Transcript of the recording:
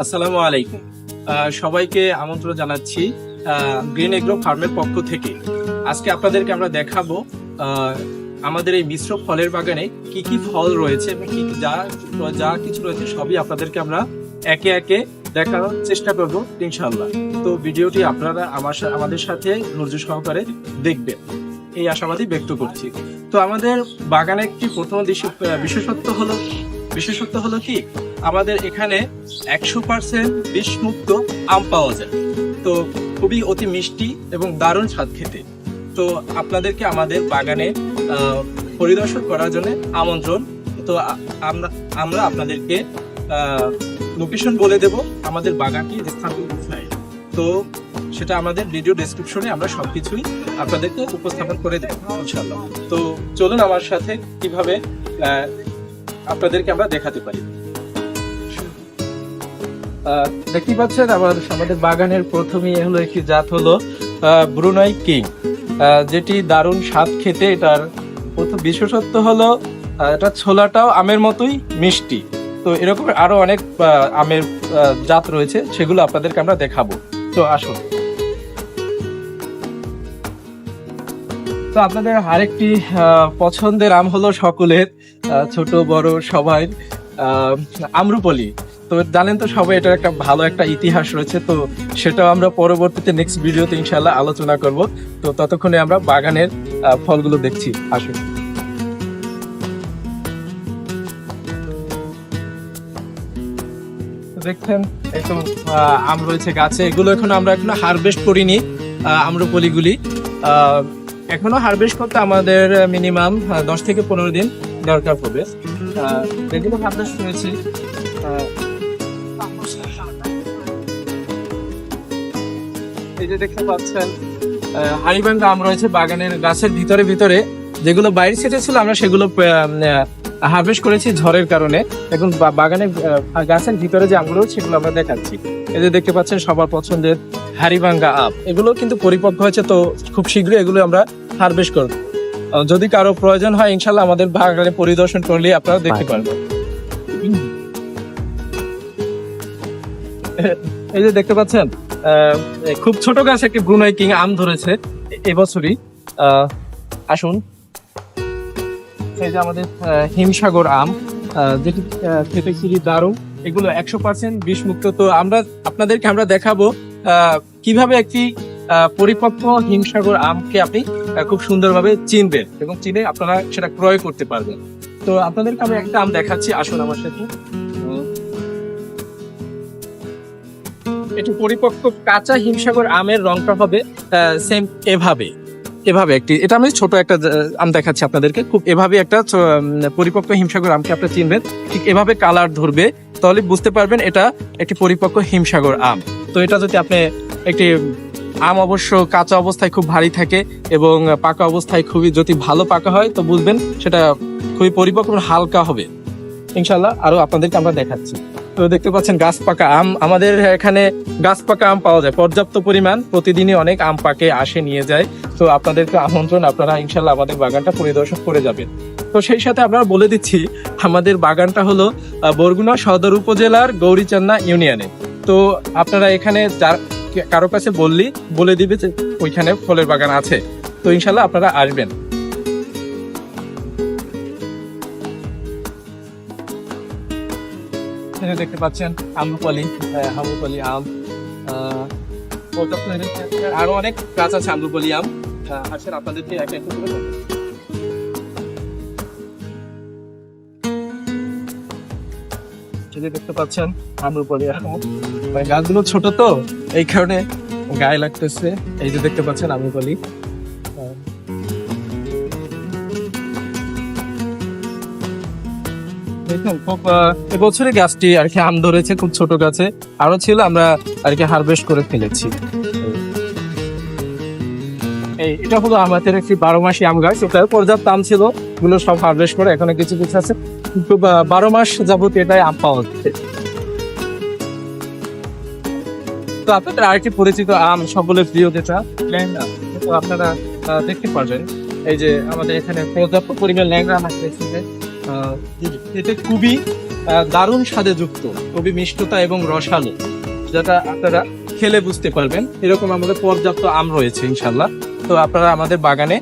আসসালামু আলাইকুম। সবাইকে আমন্ত্রণ জানাচ্ছি গ্রিন এগ্রো ফার্মের পক্ষ থেকে। আজকে আপনাদেরকে আমরা দেখাবো আমাদের এই মিশ্র ফলের বাগানে কি কি ফল রয়েছে এবং কি যা কিছু রয়েছে সবই আপনাদেরকে আমরা একে একে দেখানোর চেষ্টা করব ইনশাআল্লাহ। তো ভিডিওটি আপনারা আমাদের সাথে ধৈর্য সহকারে দেখবেন এই আশাবাদী ব্যক্ত করছি। তো আমাদের বাগানে একটি প্রথম বিশেষত্ব হলো কি, আমাদের এখানে 100% বিষমুক্ত আম পাওয়া যায়। তো খুবই অতি মিষ্টি এবং দারুণ স্বাদ খেতে। তো আপনাদেরকে আমাদের বাগানে পরিদর্শন করার জন্য আমন্ত্রণ। তো আমরা আপনাদেরকে লোকেশন বলে দেব, আমাদের বাগানটি স্থাপন কোথায়। তো সেটা আমাদের ভিডিও ডেসক্রিপশনে আমরা সবকিছুই আপনাদেরকে উপস্থাপন করে দেব ইনশাআল্লাহ। তো চলুন আমার সাথে কিভাবে আপনাদেরকে আমরা দেখাতে পারি। দেখতে পাচ্ছেন আমাদের বাগানের প্রথমেই হলো একটি জাত হলো ব্রুনাই কিং, যেটি দারুণ স্বাদ খেতে। এটার প্রথম বিশেষত্ব হলো এটা ছোলাটাও আমের মতোই মিষ্টি। তো এরকম আরো অনেক আমের জাত রয়েছে, সেগুলো আপনাদেরকে আমরা দেখাবো। তো আসুন। তো আপনাদের আরেকটি পছন্দের আম হলো সকলের, ছোট বড় সবাই, আম্রপলি। তো জানেন তো সবাই, এটার একটা ভালো একটা ইতিহাস রয়েছে। তো সেটাও আমরা পরবর্তীতে নেক্সট ভিডিওতে ইনশাআল্লাহ আলোচনা করব। তো ততক্ষণে আমরা বাগানের ফলগুলো দেখছি। আসুন। দেখছেন একদম আম রয়েছে গাছে। এগুলো এখনো হারভেস্ট করিনি। আম্রপলিগুলি এখনো হারভেস্ট করতে আমাদের মিনিমাম 10 থেকে 15 দিন দরকার পড়বে। এগুলো হারভেস্ট করেছি। এই যে দেখতে পাচ্ছেন হাড়িভাঙ্গা আম রয়েছে বাগানের গাছের ভিতরে। যেগুলো বাইরে সেটে ছিল আমরা সেগুলো হারভেস্ট করেছি ঝড়ের কারণে। এখন বাগানের গাছের ভিতরে যে আমগুলো সেগুলো আমরা দেখাচ্ছি। এই যে দেখতে পাচ্ছেন সবার পছন্দের হাড়িভাঙ্গা আম। এগুলো কিন্তু পরিপক্ক হয়েছে, তো খুব শীঘ্রই এগুলো আমরা হারভেস্ট করব। যদি কারো প্রয়োজন হয় ইনশাল্লাহ আমাদের বাগানে পরিদর্শন করলে আপনারা দেখতে পারবেন। এই যে দেখতে পাচ্ছেন খুব ছোট গাছ একটি ব্রুনাই কিং আম ধরেছে এবছরই। আসুন। এই যে আমাদের হিমসাগর আম, যেটি খেতে খুবই দারুণ। এগুলো 100% বিষমুক্ত। তো আপনাদেরকে আমরা দেখাবো কিভাবে একটি পরিপক্ক হিমসাগর আমকে আপনি খুব সুন্দরভাবে চিনবেন এবং চিনে আপনারা সেটা ক্রয় করতে পারবেন। তো আপনাদেরকে আমি একটা আম দেখাচ্ছি, আসুন আমার সাথে। এটি পরিপক্ক কাঁচা হিমসাগর আমের রংটা হবে সেম এভাবে একটি, এটা আমি ছোট একটা আম দেখাচ্ছি আপনাদেরকে। খুব এভাবে একটা পরিপক্ক হিমসাগর আমকে আপনারা চিনবেন, ঠিক এভাবে কালার ধরবে, তাহলে বুঝতে পারবেন এটা একটি পরিপক্ক হিমসাগর আম। তো এটা যদি আপনি একটি আম অবশ্য কাঁচা অবস্থায় খুব ভারী থাকে এবং পাকা অবস্থায় খুবই যদি ভালো পাকা হয় তো বুঝবেন সেটা খুবই পরিপক্ক হালকা হবে ইনশাল্লাহ। আরো আপনাদেরকে আমরা দেখাচ্ছি। তো দেখতে পাচ্ছেন গাছ পাকা আম, আমাদের এখানে গাছ পাকা আম পাওয়া যায় পর্যাপ্ত পরিমাণ, প্রতিদিনই অনেক আম পাকে আসে নিয়ে যায়। তো আপনাদেরকে আমন্ত্রণ, আপনারা ইনশাল্লাহ আমাদের বাগানটা পরিদর্শন করে যাবেন। তো সেই সাথে আমরা বলে দিচ্ছি আমাদের বাগানটা হলো বরগুনা সদর উপজেলার গৌরীচান্না ইউনিয়নে। তো আপনারা এখানে কারো কাছে বলে দিবে যে ওইখানে ফলের বাগান আছে। তো ইনশাল্লাহ আপনারা আসবেন। দেখতে পাচ্ছেন আম্রপলি আম, আরো অনেক গাছ আছে আম্রপলি আম। আসলে আপনাদেরকে এক এক করে দেখতে পাচ্ছেন আম্রপলি আম। গাছগুলো ছোট তো এই কারণে গায়ে লাগতেছে। এই যে দেখতে পাচ্ছেন আম্রপলি। খুব এবছরে গাছটি আর কি আম ধরেছে, খুব ছোট গাছে আরো ছিল, আমরা আর কি হারভেস্ট করে ফেলেছি। এটা হলো আমাদের একটি 12 মাসি আম গাছ। ওটার পর্যাপ্ত আম ছিল, এগুলো সব হারভেস্ট করে এখনো কিছু আছে, কিন্তু 12 মাস যাবত এটাই আম পাওয়া যাচ্ছে। তো আপনাদের আরেকটি পরিচিত আম, সকলের প্রিয়, যেটা ল্যাংড়া। তো আপনারা দেখতে পারবেন এই যে আমাদের এখানে পর্যাপ্ত পরিমাণ ল্যাংড়া আম আছে। এটা খুবই দারুণ স্বাদে যুক্ত, খুবই মিষ্টতা এবং রসালো, যেটা আপনারা খেলে বুঝতে পারবেন। এরকম আমাদের পর্যাপ্ত আম রয়েছে ইনশাল্লাহ। তো আপনারা আমাদের বাগানে